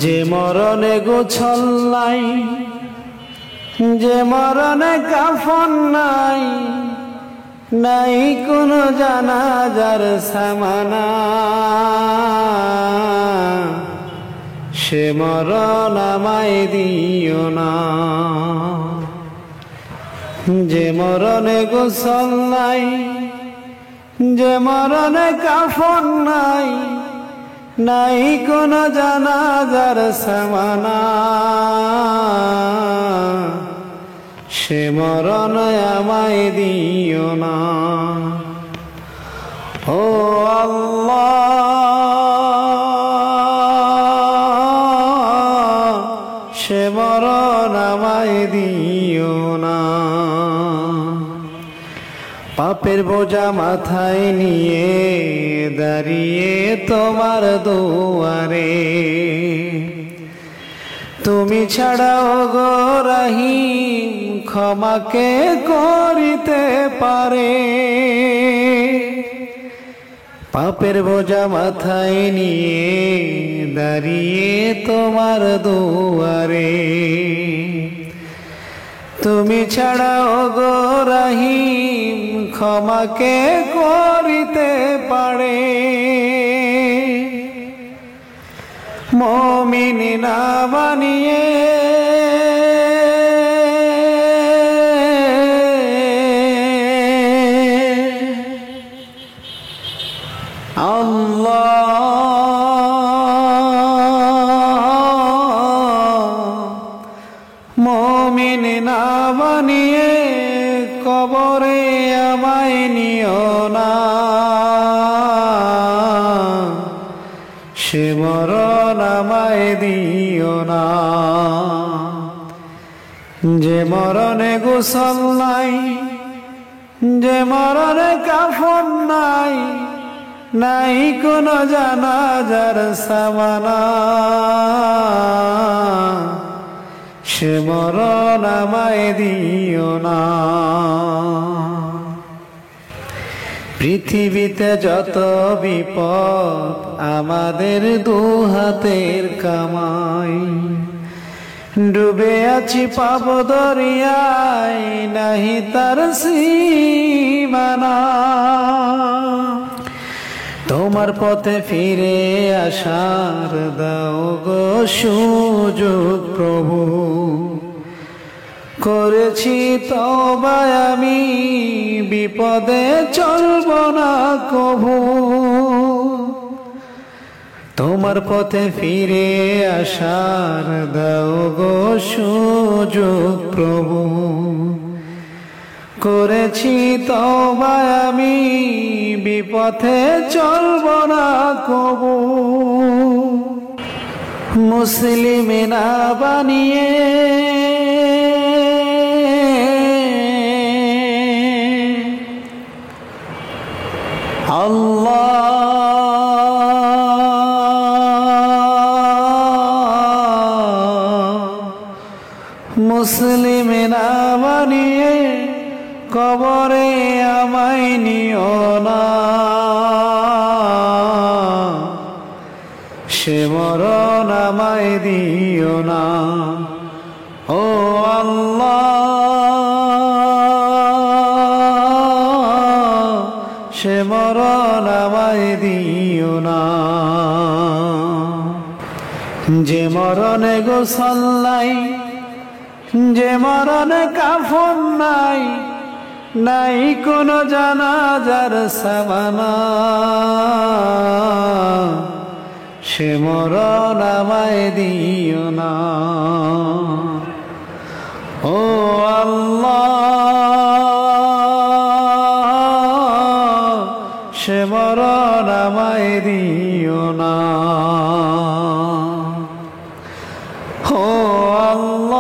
যে মরণে গোছল নাই, যে মরণে কাফন নাই, নাই কোনো জানাজার সামানা, সে মরণ আমায় দিও না। যে মরণে গোছল নাই, যে মরণে কাফন নাই, নাই কোনো জানাজার সামানা, সে মরণ আমায় দিও না। ও আল্লাহ, সে মরণ আমায় দিও না। পাপের বোঝা মাথায় নিয়ে দাঁড়িয়ে তোমার দুয়ারে, তুমি ছাড়াও গো রহিম ক্ষমাকে করিতে পারে। পাপের বোঝা মাথায় নিয়ে দাঁড়িয়ে তোমার দুয়ারে, তুমি ছাড়াও গো রহিম ক্ষমাকে করিতে পারে। মুমিন না বানিয়ে মুমিন না বানিয়ে কবরে আমায় নিও না, সে মরণ আমায় দিও না। যে মরণে গোসল নাই, যে মরণে কাফন নাই, নাই কোনো জানাজার সামানা, সে মরণ আমায় দিও না। পৃথিবীতে যত বিপদ আমাদের দুহাতের কামাই, ডুবে আছি পাপ দরিয়ায় নাহি তার সীমানা। তোমার পথে ফিরে আসার দাও গো সুযোগ প্রভু, করেছি তওবা আমি বিপদে চলব না কভু। তোমার পথে ফিরে আসার দাও গো সুযোগ প্রভু, করেছি তওবা আমি বিপথে চলব না কবু। মুসলিম না বানিয়ে মুসলিম না বানিয়ে কবরে আমায় নিও না, সে মরণ আমায় দিও না। ও আল্লাহ, সে মরণ আমায় দিও না। যে মরণে গোসল নাই, যে মরণে কাফন নাই, নাই কোনো জানাজার সামানা, সে মরণ আমায় দিও না। ও আল্লাহ, সে মরণ আমায় দিও না। ও আল্লাহ,